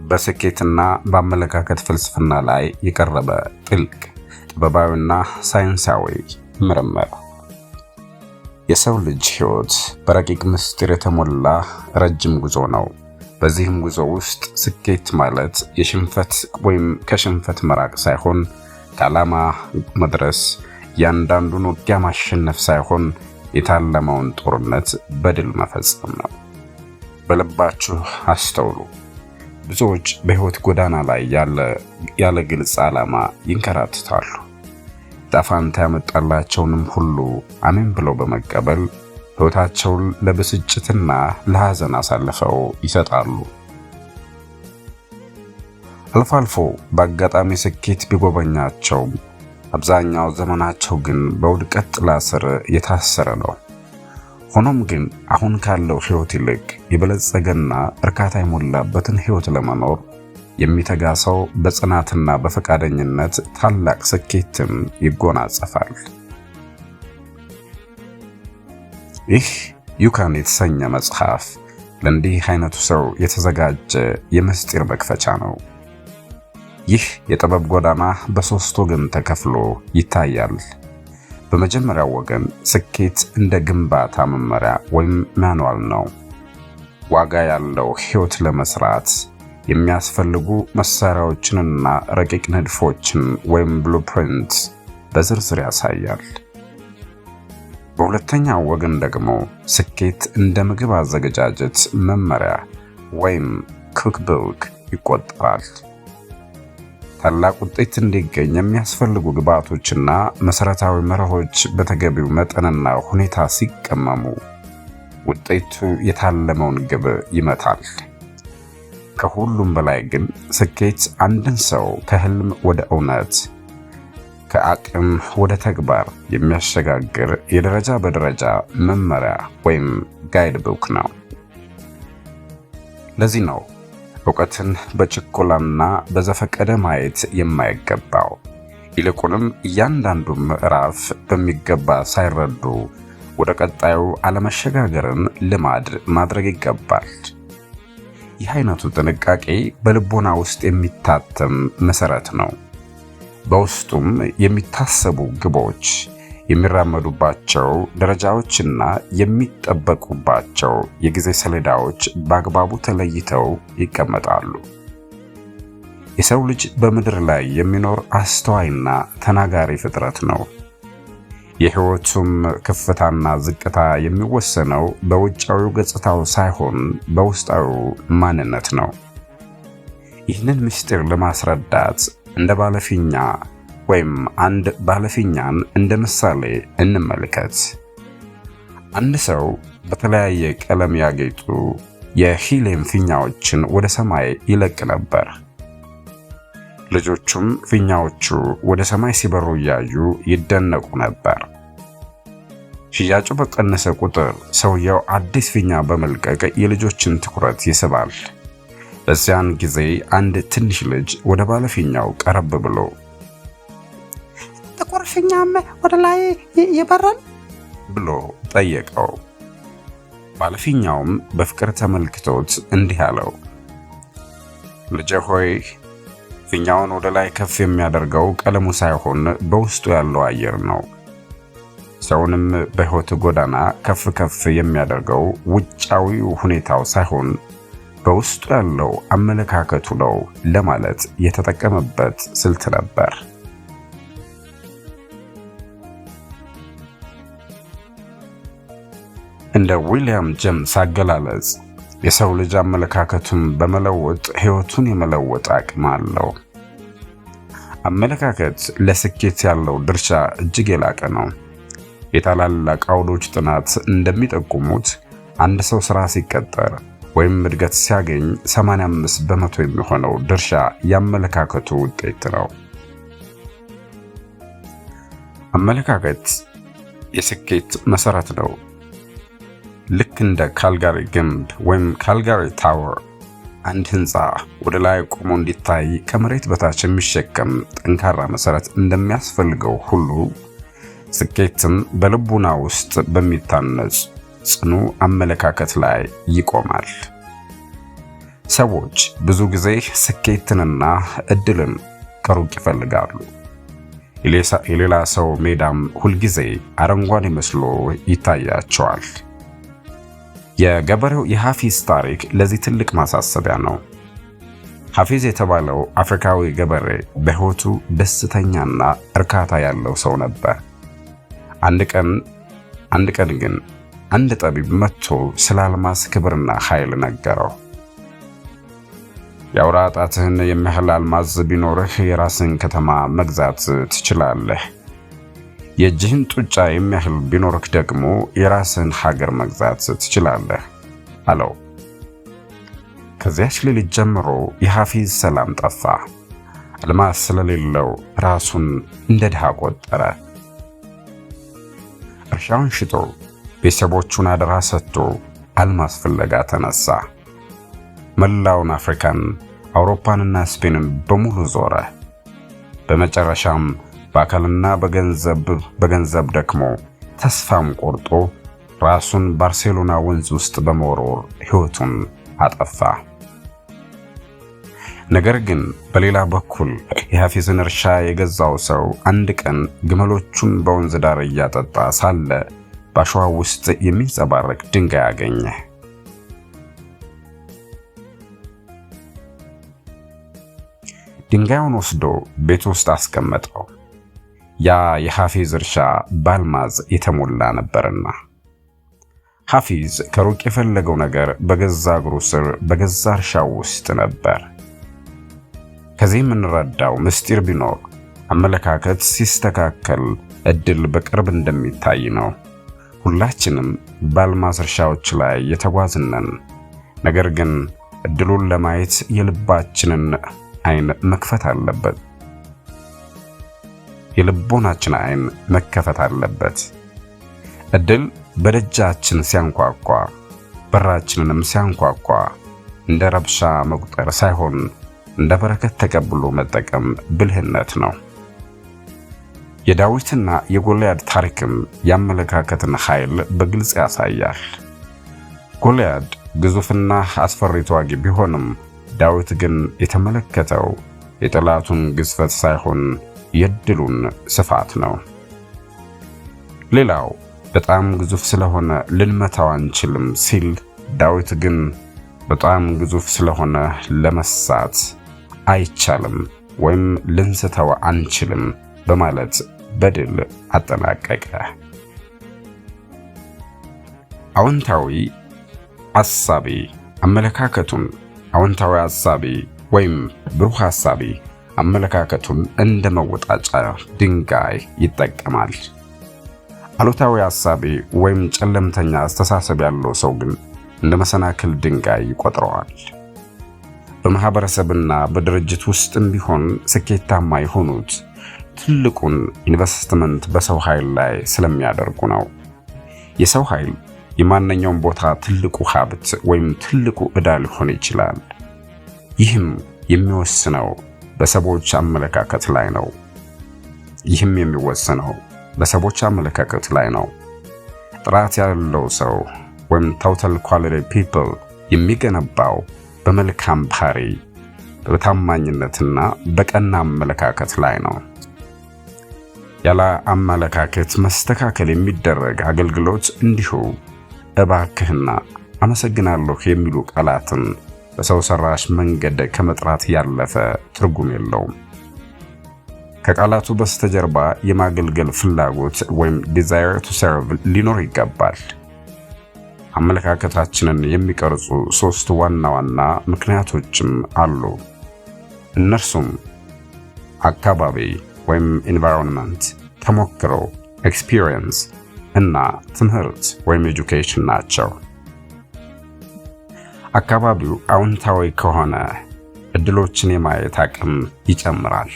በስኬትና በአመለካከት ፍልስፍና ላይ የቀረበ ጥልቅ ጥበባዊና ሳይንሳዊ ምርምር። የሰው ልጅ ሕይወት በረቂቅ ምስጢር የተሞላ ረጅም ጉዞ ነው። በዚህም ጉዞ ውስጥ ስኬት ማለት የሽንፈት ወይም ከሽንፈት መራቅ ሳይሆን ከዓላማ መድረስ፣ ያንዳንዱን ውጊያ ማሸነፍ ሳይሆን የታለመውን ጦርነት በድል መፈጸም ነው። በልባችሁ አስተውሉ። ብዙዎች በሕይወት ጎዳና ላይ ያለ ግልጽ ዓላማ ይንከራተታሉ። ጣፋንታ ያመጣላቸውንም ሁሉ አሜን ብለው በመቀበል ሕይወታቸውን ለብስጭትና ለሐዘን አሳልፈው ይሰጣሉ። አልፎ አልፎ በአጋጣሚ ስኬት ቢጎበኛቸውም አብዛኛው ዘመናቸው ግን በውድቀት ጥላ ስር የታሰረ ነው። ሆኖም ግን አሁን ካለው ሕይወት ይልቅ የበለጸገና እርካታ የሞላበትን ሕይወት ለመኖር የሚተጋ ሰው በጽናትና በፈቃደኝነት ታላቅ ስኬትን ይጎናጸፋል። ይህ ዩካን የተሰኘ መጽሐፍ ለእንዲህ አይነቱ ሰው የተዘጋጀ የምስጢር መክፈቻ ነው። ይህ የጥበብ ጎዳና በሦስት ወገን ተከፍሎ ይታያል። በመጀመሪያው ወገን ስኬት እንደ ግንባታ መመሪያ ወይም ማኑዋል ነው። ዋጋ ያለው ሕይወት ለመስራት የሚያስፈልጉ መሳሪያዎችንና ረቂቅ ንድፎችን ወይም ብሉፕሪንት በዝርዝር ያሳያል። በሁለተኛው ወገን ደግሞ ስኬት እንደ ምግብ አዘገጃጀት መመሪያ ወይም ኩክቡክ ይቆጠራል። ታላቅ ውጤት እንዲገኝ የሚያስፈልጉ ግብዓቶችና መሰረታዊ መርሆች በተገቢው መጠንና ሁኔታ ሲቀመሙ ውጤቱ የታለመውን ግብ ይመታል። ከሁሉም በላይ ግን ስኬት አንድን ሰው ከህልም ወደ እውነት፣ ከአቅም ወደ ተግባር የሚያሸጋግር የደረጃ በደረጃ መመሪያ ወይም ጋይድ ቡክ ነው። ለዚህ ነው ዕውቀትን በችኮላና በዘፈቀደ ማየት የማይገባው። ይልቁንም እያንዳንዱ ምዕራፍ በሚገባ ሳይረዱ ወደ ቀጣዩ አለመሸጋገርን ልማድ ማድረግ ይገባል። ይህ አይነቱ ጥንቃቄ በልቦና ውስጥ የሚታተም መሰረት ነው። በውስጡም የሚታሰቡ ግቦች፣ የሚራመዱባቸው ደረጃዎችና የሚጠበቁባቸው የጊዜ ሰሌዳዎች በአግባቡ ተለይተው ይቀመጣሉ። የሰው ልጅ በምድር ላይ የሚኖር አስተዋይና ተናጋሪ ፍጥረት ነው። የሕይወቱም ከፍታና ዝቅታ የሚወሰነው በውጫዊው ገጽታው ሳይሆን በውስጣዊው ማንነት ነው። ይህንን ምስጢር ለማስረዳት እንደ ባለፊኛ ወይም አንድ ባለፊኛን እንደ ምሳሌ እንመልከት። አንድ ሰው በተለያየ ቀለም ያጌጡ የሂሊየም ፊኛዎችን ወደ ሰማይ ይለቅ ነበር። ልጆቹም ፊኛዎቹ ወደ ሰማይ ሲበሩ እያዩ ይደነቁ ነበር። ሽያጩ በቀነሰ ቁጥር ሰውየው አዲስ ፊኛ በመልቀቅ የልጆችን ትኩረት ይስባል። በዚያን ጊዜ አንድ ትንሽ ልጅ ወደ ባለፊኛው ቀረብ ብሎ ጥቁር ፊኛም ወደ ላይ ይበራል ብሎ ጠየቀው። ባለፊኛውም በፍቅር ተመልክቶት እንዲህ አለው፣ ልጄ ሆይ ፊኛውን ወደ ላይ ከፍ የሚያደርገው ቀለሙ ሳይሆን በውስጡ ያለው አየር ነው። ሰውንም በሕይወት ጎዳና ከፍ ከፍ የሚያደርገው ውጫዊው ሁኔታው ሳይሆን በውስጡ ያለው አመለካከቱ ነው ለማለት የተጠቀመበት ስልት ነበር። እንደ ዊሊያም ጄምስ አገላለጽ የሰው ልጅ አመለካከቱን በመለወጥ ሕይወቱን የመለወጥ አቅም አለው። አመለካከት ለስኬት ያለው ድርሻ እጅግ የላቀ ነው። የታላላቅ አውዶች ጥናት እንደሚጠቁሙት አንድ ሰው ሥራ ሲቀጠር ወይም እድገት ሲያገኝ 85 በመቶ የሚሆነው ድርሻ ያመለካከቱ ውጤት ነው። አመለካከት የስኬት መሰረት ነው። ልክ እንደ ካልጋሪ ግንብ ወይም ካልጋሪ ታወር አንድ ህንፃ ወደ ላይ ቆሞ እንዲታይ ከመሬት በታች የሚሸከም ጠንካራ መሰረት እንደሚያስፈልገው ሁሉ ስኬትም በልቡና ውስጥ በሚታነጽ ጽኑ አመለካከት ላይ ይቆማል። ሰዎች ብዙ ጊዜ ስኬትንና እድልን ከሩቅ ይፈልጋሉ። የሌላ ሰው ሜዳም ሁልጊዜ አረንጓዴ መስሎ ይታያቸዋል። የገበሬው የሐፊዝ ታሪክ ለዚህ ትልቅ ማሳሰቢያ ነው። ሐፊዝ የተባለው አፍሪካዊ ገበሬ በሕይወቱ ደስተኛና እርካታ ያለው ሰው ነበር። አንድ ቀን ግን አንድ ጠቢብ መጥቶ ስለ አልማዝ ክብርና ኃይል ነገረው። የአውራ ጣትህን የሚያህል አልማዝ ቢኖርህ የራስን ከተማ መግዛት ትችላለህ። የእጅህን ጡጫ የሚያህል ቢኖርህ ደግሞ የራስን ሀገር መግዛት ትችላለህ አለው። ከዚያች ሌሊት ጀምሮ የሐፊዝ ሰላም ጠፋ። አልማዝ ስለሌለው ራሱን እንደ ድሃ ቆጠረ። እርሻውን ሽጦ ቤተሰቦቹን አደራ ሰጥቶ አልማዝ ፍለጋ ተነሳ። መላውን አፍሪካን፣ አውሮፓንና ስፔንን በሙሉ ዞረ። በመጨረሻም በአካልና በገንዘብ ደክሞ ተስፋም ቆርጦ ራሱን ባርሴሎና ወንዝ ውስጥ በመወርወር ሕይወቱን አጠፋ። ነገር ግን በሌላ በኩል የሐፊዝን እርሻ የገዛው ሰው አንድ ቀን ግመሎቹን በወንዝ ዳር እያጠጣ ሳለ በአሸዋ ውስጥ የሚንጸባረቅ ድንጋይ አገኘ። ድንጋዩን ወስዶ ቤት ውስጥ አስቀመጠው። ያ የሐፊዝ እርሻ በአልማዝ የተሞላ ነበርና። ሐፊዝ ከሩቅ የፈለገው ነገር በገዛ እግሩ ስር በገዛ እርሻው ውስጥ ነበር። ከዚህ የምንረዳው ምስጢር ቢኖር አመለካከት ሲስተካከል እድል በቅርብ እንደሚታይ ነው። ሁላችንም በአልማዝ እርሻዎች ላይ የተጓዝነን፣ ነገር ግን እድሉን ለማየት የልባችንን አይን መክፈት አለበት። የልቦናችን አይን መከፈት አለበት። እድል በደጃችን ሲያንኳኳ፣ በራችንንም ሲያንኳኳ እንደ ረብሻ መቁጠር ሳይሆን እንደ በረከት ተቀብሎ መጠቀም ብልህነት ነው። የዳዊትና የጎልያድ ታሪክም የአመለካከትን ኃይል በግልጽ ያሳያል። ጎልያድ ግዙፍና አስፈሪ ተዋጊ ቢሆንም ዳዊት ግን የተመለከተው የጠላቱን ግዝፈት ሳይሆን የድሉን ስፋት ነው። ሌላው በጣም ግዙፍ ስለሆነ ልንመታው አንችልም ሲል፣ ዳዊት ግን በጣም ግዙፍ ስለሆነ ለመሳት አይቻልም ወይም ልንስተው አንችልም በማለት በድል አጠናቀቀ። አዎንታዊ አሳቢ ወይም ብሩህ አሳቢ አመለካከቱን እንደ መወጣጫ ድንጋይ ይጠቀማል። አሉታዊ አሳቢ ወይም ጨለምተኛ አስተሳሰብ ያለው ሰው ግን እንደ መሰናክል ድንጋይ ይቆጥረዋል። በማህበረሰብና በድርጅት ውስጥም ቢሆን ስኬታማ የሆኑት ትልቁን ኢንቨስትመንት በሰው ኃይል ላይ ስለሚያደርጉ ነው። የሰው ኃይል የማንኛውም ቦታ ትልቁ ሀብት ወይም ትልቁ ዕዳ ሊሆን ይችላል። ይህም የሚወሰነው በሰዎች አመለካከት ላይ ነው። ጥራት ያለው ሰው ወይም total quality people የሚገነባው በመልካም ባህሪ፣ በታማኝነትና በቀና አመለካከት ላይ ነው። ያለ አመለካከት መስተካከል የሚደረግ አገልግሎት እንዲሁ እባክህና አመሰግናለሁ የሚሉ ቃላትን በሰው ሰራሽ መንገድ ከመጥራት ያለፈ ትርጉም የለውም። ከቃላቱ በስተጀርባ የማገልገል ፍላጎት ወይም desire to serve ሊኖር ይገባል። አመለካከታችንን የሚቀርጹ 3 ዋና ዋና ምክንያቶችም አሉ። እነርሱም አካባቢ ወይም environment፣ ተሞክሮ experience እና ትምህርት ወይም education ናቸው። አካባቢው አዎንታዊ ከሆነ እድሎችን የማየት አቅም ይጨምራል።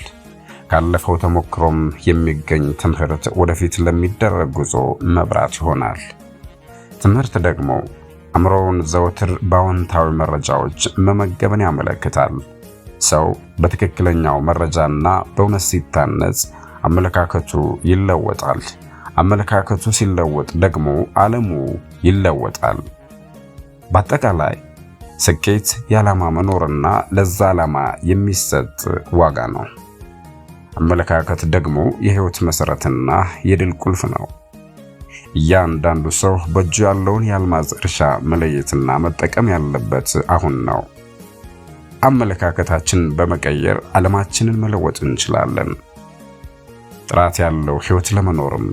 ካለፈው ተሞክሮም የሚገኝ ትምህርት ወደፊት ለሚደረግ ጉዞ መብራት ይሆናል። ትምህርት ደግሞ አእምሮውን ዘወትር በአዎንታዊ መረጃዎች መመገብን ያመለክታል። ሰው በትክክለኛው መረጃና በእውነት ሲታነጽ አመለካከቱ ይለወጣል። አመለካከቱ ሲለወጥ ደግሞ ዓለሙ ይለወጣል። በአጠቃላይ ስኬት የዓላማ መኖርና ለዛ ዓላማ የሚሰጥ ዋጋ ነው። አመለካከት ደግሞ የህይወት መሰረትና የድል ቁልፍ ነው። እያንዳንዱ ሰው በእጁ ያለውን የአልማዝ እርሻ መለየትና መጠቀም ያለበት አሁን ነው። አመለካከታችን በመቀየር ዓለማችንን መለወጥ እንችላለን። ጥራት ያለው ህይወት ለመኖርም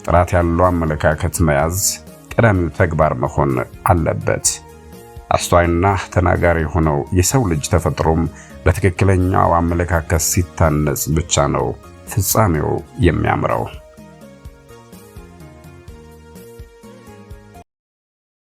ጥራት ያለው አመለካከት መያዝ ቀዳሚው ተግባር መሆን አለበት። አስተዋይና ተናጋሪ ሆነው የሰው ልጅ ተፈጥሮም በትክክለኛው አመለካከት ሲታነጽ ብቻ ነው ፍጻሜው የሚያምረው።